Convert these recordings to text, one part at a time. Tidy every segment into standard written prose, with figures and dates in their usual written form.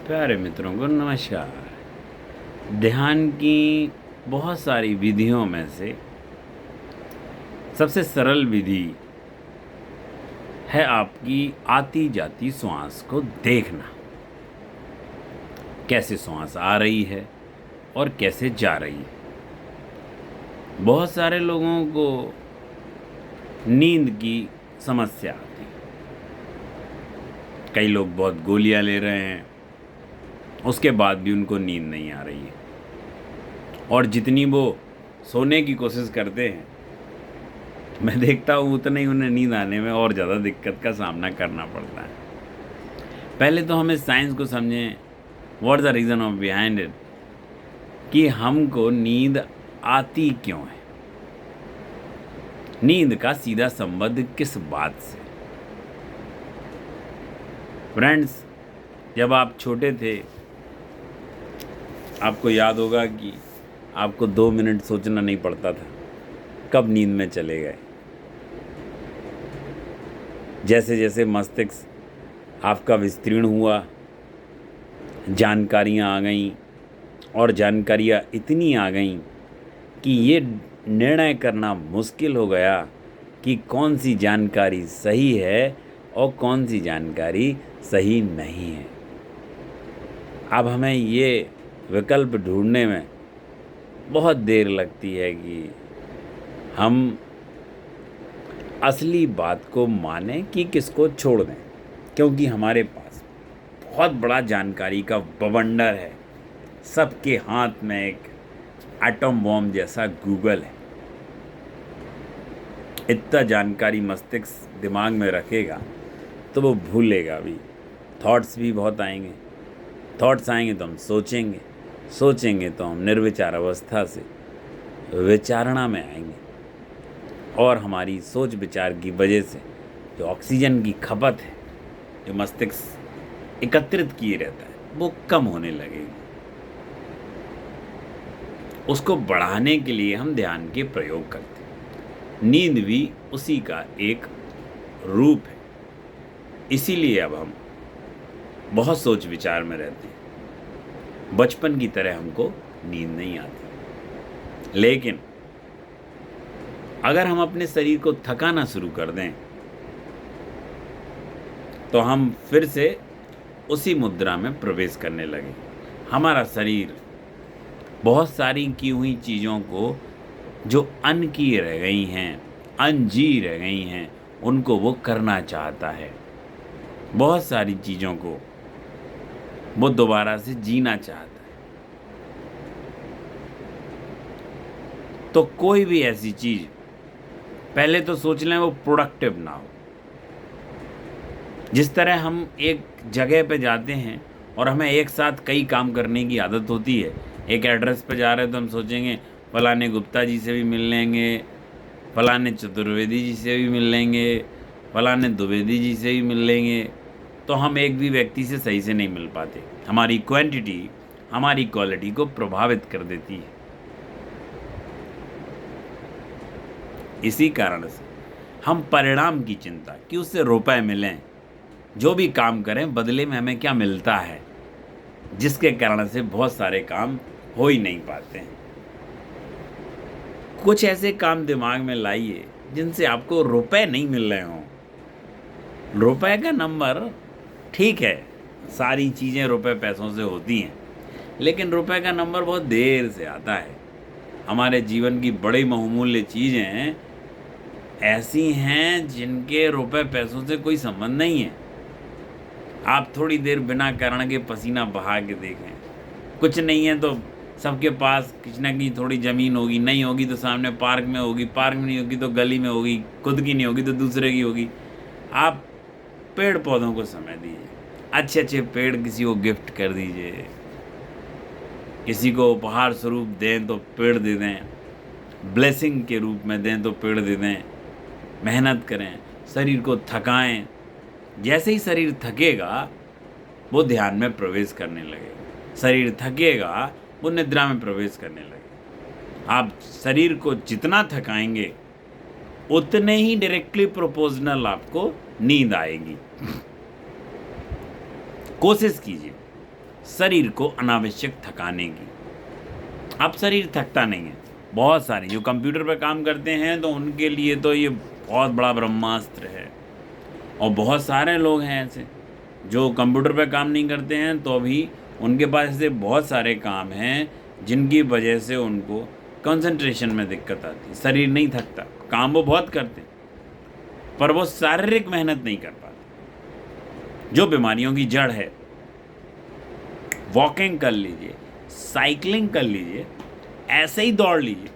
प्यारे मित्रों को नमस्कार। ध्यान की बहुत सारी विधियों में से सबसे सरल विधि है आपकी आती जाती श्वास को देखना। कैसे श्वास आ रही है और कैसे जा रही है। बहुत सारे लोगों को नींद की समस्या आती है। कई लोग बहुत गोलियां ले रहे हैं, उसके बाद भी उनको नींद नहीं आ रही है। और जितनी वो सोने की कोशिश करते हैं, मैं देखता हूँ उतना ही उन्हें नींद आने में और ज़्यादा दिक्कत का सामना करना पड़ता है। पहले तो हमें साइंस को समझें, what the reason of behind it, कि हमको नींद आती क्यों है। नींद का सीधा संबंध किस बात से। फ्रेंड्स, जब आप छोटे थे, आपको याद होगा कि आपको 2 मिनट सोचना नहीं पड़ता था कब नींद में चले गए। जैसे जैसे मस्तिष्क आपका विस्तीर्ण हुआ, जानकारियाँ आ गईं और जानकारियाँ इतनी आ गईं कि ये निर्णय करना मुश्किल हो गया कि कौन सी जानकारी सही है और कौन सी जानकारी सही नहीं है। अब हमें ये विकल्प ढूंढने में बहुत देर लगती है कि हम असली बात को मानें कि किसको छोड़ दें, क्योंकि हमारे पास बहुत बड़ा जानकारी का बवंडर है। सबके हाथ में एक एटम बॉम्ब जैसा गूगल है। इतना जानकारी मस्तिष्क दिमाग में रखेगा तो वो भूलेगा भी। थॉट्स भी बहुत आएंगे। थॉट्स आएंगे तो हम सोचेंगे, सोचेंगे तो हम निर्विचार अवस्था से विचारणा में आएंगे, और हमारी सोच विचार की वजह से जो ऑक्सीजन की खपत है, जो मस्तिष्क एकत्रित किए रहता है, वो कम होने लगेगी। उसको बढ़ाने के लिए हम ध्यान के प्रयोग करते हैं। नींद भी उसी का एक रूप है। इसीलिए अब हम बहुत सोच विचार में रहते हैं। बचपन की तरह हमको नींद नहीं आती। लेकिन अगर हम अपने शरीर को थकाना शुरू कर दें तो हम फिर से उसी मुद्रा में प्रवेश करने लगे। हमारा शरीर बहुत सारी की हुई चीज़ों को जो अनकी रह गई हैं, अनजी रह गई हैं, उनको वो करना चाहता है। बहुत सारी चीज़ों को वो दोबारा से जीना चाहता है। तो कोई भी ऐसी चीज़ पहले तो सोच लें वो प्रोडक्टिव ना हो। जिस तरह हम एक जगह पे जाते हैं और हमें एक साथ कई काम करने की आदत होती है। एक एड्रेस पे जा रहे हैं तो हम सोचेंगे फलाने गुप्ता जी से भी मिल लेंगे, फलाने चतुर्वेदी जी से भी मिल लेंगे, फलाने द्विवेदी जी से भी मिल लेंगे। तो हम एक भी व्यक्ति से सही से नहीं मिल पाते। हमारी क्वांटिटी हमारी क्वालिटी को प्रभावित कर देती है। इसी कारण से हम परिणाम की चिंता कि उससे रुपए मिलें, जो भी काम करें बदले में हमें क्या मिलता है, जिसके कारण से बहुत सारे काम हो ही नहीं पाते हैं। कुछ ऐसे काम दिमाग में लाइए जिनसे आपको रुपए नहीं मिल रहे हों। रुपए का नंबर ठीक है, सारी चीज़ें रुपए पैसों से होती हैं, लेकिन रुपए का नंबर बहुत देर से आता है। हमारे जीवन की बड़ी बहुमूल्य चीज़ें ऐसी हैं जिनके रुपए पैसों से कोई संबंध नहीं है। आप थोड़ी देर बिना कारण के पसीना बहा के देखें। कुछ नहीं है तो सबके पास किसी न किसी थोड़ी ज़मीन होगी, नहीं होगी तो सामने पार्क में होगी, पार्क में नहीं होगी तो गली में होगी, खुद की नहीं होगी तो दूसरे की होगी। आप पेड़ पौधों को समय दीजिए, अच्छे अच्छे पेड़ किसी को गिफ्ट कर दीजिए, किसी को उपहार स्वरूप दें तो पेड़ दे दें, ब्लेसिंग के रूप में दें तो पेड़ दे दें। मेहनत करें, शरीर को थकाएं। जैसे ही शरीर थकेगा वो ध्यान में प्रवेश करने लगेगा, शरीर थकेगा वो निद्रा में प्रवेश करने लगेगा। आप शरीर को जितना थकाएंगे उतने ही डायरेक्टली प्रोपोर्शनल आपको नींद आएगी। कोशिश कीजिए शरीर को अनावश्यक थकाने की। अब शरीर थकता नहीं है। बहुत सारे जो कंप्यूटर पे काम करते हैं तो उनके लिए तो ये बहुत बड़ा ब्रह्मास्त्र है, और बहुत सारे लोग हैं ऐसे जो कंप्यूटर पे काम नहीं करते हैं तो भी उनके पास ऐसे बहुत सारे काम हैं जिनकी वजह से उनको कंसंट्रेशन में दिक्कत आती है। शरीर नहीं थकता, काम वो बहुत करते हैं पर वो शारीरिक मेहनत नहीं कर पाते, जो बीमारियों की जड़ है। वॉकिंग कर लीजिए, साइकिलिंग कर लीजिए, ऐसे ही दौड़ लीजिए,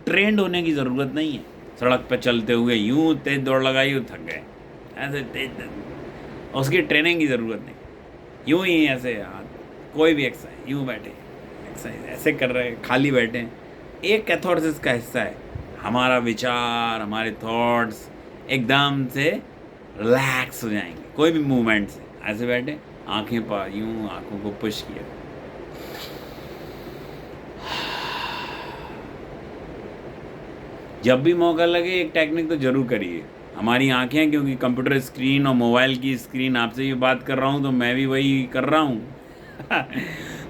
ट्रेंड होने की ज़रूरत नहीं है। सड़क पर चलते हुए यूं तेज दौड़ लगाई हो, थक गए, ऐसे तेज उसकी ट्रेनिंग की ज़रूरत नहीं। यूं ही ऐसे कोई भी एक्सरसाइज, यूं बैठे एक्सरसाइज ऐसे कर रहे हैं, खाली बैठे हैं, एक कैथोरसिस का हिस्सा है। हमारा विचार, हमारे थॉट्स एकदम से रिलैक्स हो जाएंगे कोई भी मूवमेंट से। ऐसे बैठे, आंखें पर यूं आंखों को पुश किया, जब भी मौका लगे एक टेक्निक तो ज़रूर करिए। हमारी आंखें, क्योंकि कंप्यूटर स्क्रीन और मोबाइल की स्क्रीन, आपसे ये बात कर रहा हूँ तो मैं भी वही कर रहा हूँ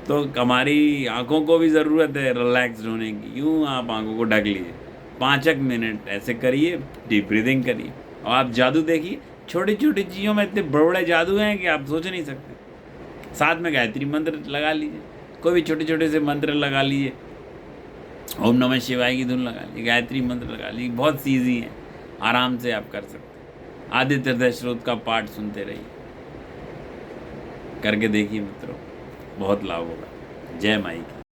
तो हमारी आंखों को भी ज़रूरत है रिलैक्स होने की। यूँ आप आंखों को ढक लीजिए, 5 मिनट ऐसे करिए, डीप ब्रीदिंग करिए, और आप जादू देखिए। छोटी छोटी चीज़ों में इतने बड़े बड़े जादू हैं कि आप सोच नहीं सकते। साथ में गायत्री मंत्र लगा लीजिए, कोई भी छोटे छोटे से मंत्र लगा लीजिए, ओम नमः शिवाय की धुन लगा ली, गायत्री मंत्र लगा ली, बहुत सी ईजी है, आराम से आप कर सकते हैं। आदित्य हृदय स्रोत का पाठ सुनते रहिए, करके देखिए मित्रों, बहुत लाभ होगा। जय माई की।